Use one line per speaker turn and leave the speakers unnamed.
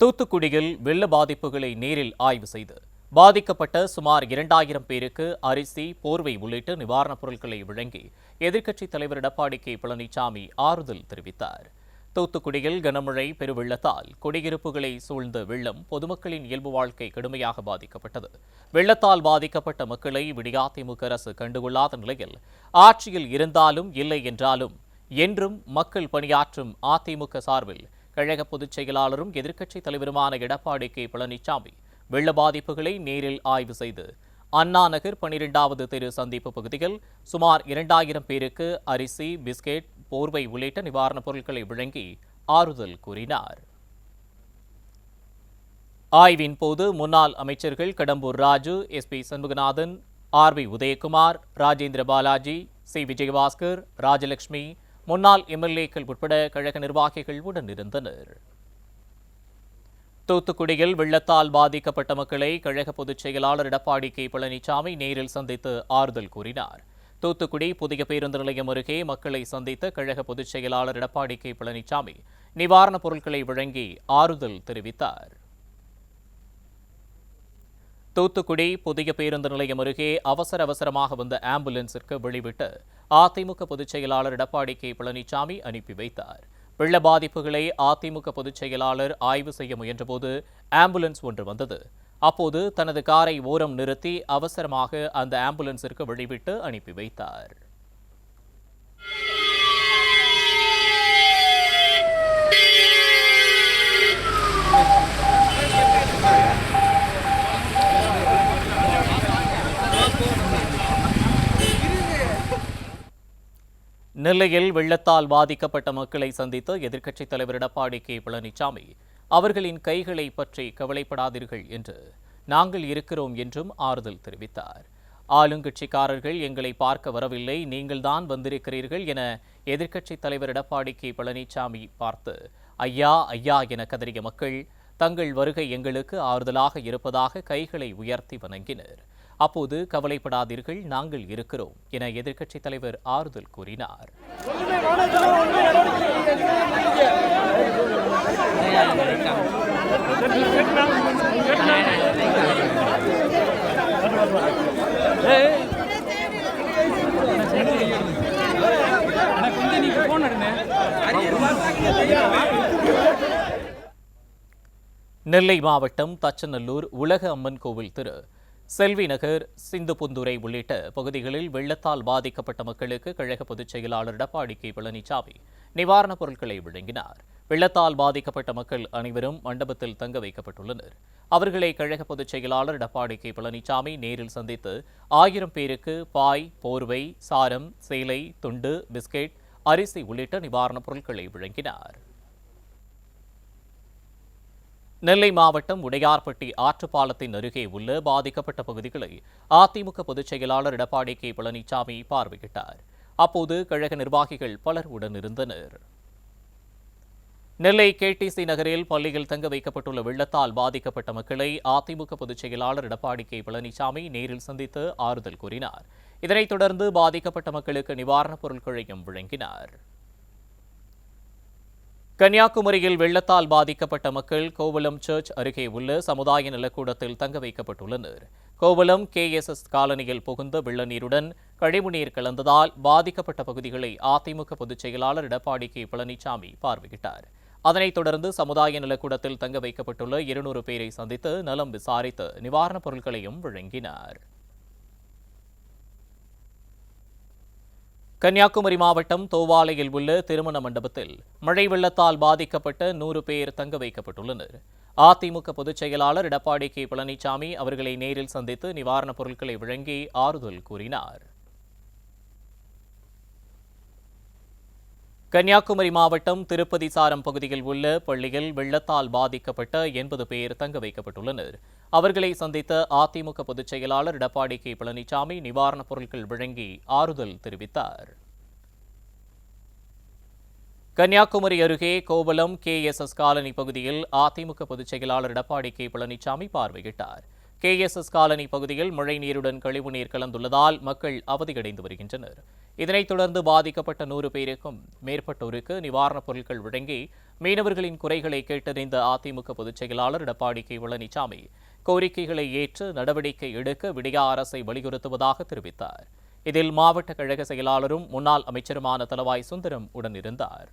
தூத்துக்குடியில் வெள்ள பாதிப்புகளை நேரில் ஆய்வு செய்து பாதிக்கப்பட்ட சுமார் 2000 பேருக்கு அரிசி, போர்வை உள்ளிட்ட நிவாரணப் பொருட்களை வழங்கி எதிர்க்கட்சித் தலைவர் எடப்பாடி கே பழனிசாமி ஆறுதல் தெரிவித்தார். தூத்துக்குடியில் கனமழை பெருவெள்ளத்தால் குடியிருப்புகளை சூழ்ந்த வெள்ளம் பொதுமக்களின் இயல்பு வாழ்க்கை கடுமையாக பாதிக்கப்பட்டது. வெள்ளத்தால் பாதிக்கப்பட்ட மக்களை அதிமுக அரசு கண்டுகொள்ளாத நிலையில் ஆட்சியில் இருந்தாலும் இல்லை என்றாலும் என்றும் மக்கள் பணியாற்றும் அதிமுக சார்பில் கழக பொதுச் செயலாளரும் எதிர்க்கட்சித் தலைவருமான எடப்பாடி கே பழனிசாமி வெள்ள பாதிப்புகளை நேரில் ஆய்வு செய்து அண்ணா நகர் 12வது தெரு சந்திப்பு பகுதியில் சுமார் 2000 பேருக்கு அரிசி, பிஸ்கெட், போர்வை உள்ளிட்ட நிவாரணப் பொருட்களை வழங்கி ஆறுதல் கூறினார். ஆய்வின் போது முன்னாள் அமைச்சர்கள் Kadambur Raju, S P. Shanmuganathan, R P. Udhayakumar, Rajendra Balaji, C. Vijayabaskar, Rajalakshmi, முன்னாள் எம்எல்ஏக்கள் உட்பட கழக நிர்வாகிகள் உடனிருந்தனர். தூத்துக்குடியில் வெள்ளத்தால் பாதிக்கப்பட்ட மக்களை கழக பொதுச் செயலாளர் எடப்பாடி கே பழனிசாமி நேரில் சந்தித்து ஆறுதல் கூறினார். தூத்துக்குடி புதிய பேருந்து நிலையம் அருகே மக்களை சந்தித்த கழக பொதுச் செயலாளர் எடப்பாடி கே பழனிசாமி நிவாரணப் பொருட்களை வழங்கி ஆறுதல் தெரிவித்தார். தூத்துக்குடி புதிய பேருந்து நிலையம் அருகே அவசரமாக வந்த ஆம்புலன்ஸிற்கு வெளிவிட்டு அதிமுக பொதுச் செயலாளர் எடப்பாடி கே பழனிசாமி அனுப்பி வைத்தார். வெள்ள பாதிப்புகளை அதிமுக பொதுச் செயலாளர் ஆய்வு செய்ய முயன்றபோது ஆம்புலன்ஸ் ஒன்று வந்தது. அப்போது தனது காரை ஓரம் நிறுத்தி அவசரமாக அந்த ஆம்புலன்ஸிற்கு வெளிவிட்டு அனுப்பி வைத்தார். நெல்லையில் வெள்ளத்தால் பாதிக்கப்பட்ட மக்களை சந்தித்த எதிர்க்கட்சித் தலைவர் எடப்பாடி கே பழனிசாமி அவர்களின் கைகளை பற்றி கவலைப்படாதீர்கள் என்று நாங்கள் இருக்கிறோம் என்றும் ஆறுதல் தெரிவித்தார். ஆளுங்கட்சிக்காரர்கள் எங்களை பார்க்க வரவில்லை, நீங்கள்தான் வந்திருக்கிறீர்கள் என எதிர்க்கட்சித் தலைவர் எடப்பாடி கே பழனிசாமி பார்த்து ஐயா ஐயா என கதறிய மக்கள் தங்கள் வருகை எங்களுக்கு ஆறுதலாக இருப்பதாக கைகளை உயர்த்தி வணங்கினர். அப்போது கவலைப்படாதீர்கள், நாங்கள் இருக்கிறோம் என எதிர்க்கட்சித் தலைவர் ஆறுதல் கூறினார். நெல்லை மாவட்டம் தச்சநல்லூர் உலக அம்மன் கோவில் திரு செல்வி நகர், சிந்துபுந்துரை உள்ளிட்ட பகுதிகளில் வெள்ளத்தால் பாதிக்கப்பட்ட மக்களுக்கு கழக பொதுச் செயலாளர் எடப்பாடி கே பழனிசாமி நிவாரணப் பொருட்களை வழங்கினார். வெள்ளத்தால் பாதிக்கப்பட்ட மக்கள் அனைவரும் மண்டபத்தில் தங்க வைக்கப்பட்டுள்ளனர். அவர்களை கழக பொதுச் செயலாளர் எடப்பாடி கே பழனிசாமி நேரில் சந்தித்து 1000 பேருக்கு பாய், போர்வை, சாரம், சேலை, துண்டு, பிஸ்கெட், அரிசி உள்ளிட்ட நிவாரணப் பொருட்களை வழங்கினார். நெல்லை மாவட்டம் உடையார்பட்டி ஆற்றுப்பாலத்தின் அருகே உள்ள பாதிக்கப்பட்ட பகுதிகளை அதிமுக பொதுச் செயலாளர் எடப்பாடி கே பழனிசாமி பார்வையிட்டார். அப்போது கழக நிர்வாகிகள் பலர் உடனிருந்தனர். நெல்லை கேடிசி நகரில் பள்ளியில் தங்க வைக்கப்பட்டுள்ள வெள்ளத்தால் பாதிக்கப்பட்ட மக்களை அதிமுக பொதுச் செயலாளர் எடப்பாடி கே பழனிசாமி நேரில் சந்தித்து ஆறுதல் கூறினார். இதனைத் தொடர்ந்து பாதிக்கப்பட்ட மக்களுக்கு நிவாரணப் பொருட்களையும் வழங்கினார். கன்னியாகுமரியில் வெள்ளத்தால் பாதிக்கப்பட்ட மக்கள் கோவளம் சர்ச் அருகே உள்ள சமுதாய நலக்கூடத்தில் தங்க வைக்கப்பட்டுள்ளனர். கோவளம் KSS காலனியில் புகுந்த வெள்ள நீருடன் கழிவுநீர் கலந்ததால் பாதிக்கப்பட்ட பகுதிகளை அதிமுக பொதுச் செயலாளர் எடப்பாடி கே பழனிசாமி பார்வையிட்டார். அதனைத் தொடர்ந்து சமுதாய நலக்கூடத்தில் தங்க வைக்கப்பட்டுள்ள 200 பேரை சந்தித்து நலம் விசாரித்து நிவாரணப் பொருட்களையும் வழங்கினார். கன்னியாகுமரி மாவட்டம் தோவாலையில் உள்ள திருமண மண்டபத்தில் மழை வெள்ளத்தால் பாதிக்கப்பட்ட 100 பேர் தங்க வைக்கப்பட்டுள்ளனர். அதிமுக பொதுச் செயலாளர் எடப்பாடி கே பழனிசாமி அவர்களை நேரில் சந்தித்து நிவாரணப் பொருட்களை வழங்கி ஆறுதல் கூறினார். கன்னியாகுமரி மாவட்டம் திருப்பதி சாரம் பகுதியில் உள்ள பள்ளியில் வெள்ளத்தால் பாதிக்கப்பட்ட 80 பேர் தங்க வைக்கப்பட்டுள்ளனர். அவர்களை சந்தித்த அதிமுக பொதுச் செயலாளர் எடப்பாடி கே பழனிசாமி நிவாரணப் பொருட்கள் வழங்கி ஆறுதல் தெரிவித்தார். கன்னியாகுமரி அருகே கோவளம் KSS காலனி பகுதியில் அதிமுக பொதுச் செயலாளர் எடப்பாடி கே பழனிசாமி பார்வையிட்டார். KSS காலனி பகுதியில் மழைநீருடன் கழிவுநீர் கலந்துள்ளதால் மக்கள் அவதியடைந்து வருகின்றனர். இதனைத் தொடர்ந்து பாதிக்கப்பட்ட 100 பேருக்கும் மேற்பட்டோருக்கு நிவாரணப் பொருட்கள் வழங்கி மீனவர்களின் குறைகளை கேட்டறிந்த அதிமுக பொதுச் செயலாளர் எடப்பாடி கே பழனிசாமி கோரிக்கைகளை ஏற்று நடவடிக்கை எடுக்க விடியா அரசை வலியுறுத்துவதாக தெரிவித்தார். இதில் மாவட்ட கழக செயலாளரும் முன்னாள் அமைச்சருமான தளவாய் சுந்தரம் உடனிருந்தார்.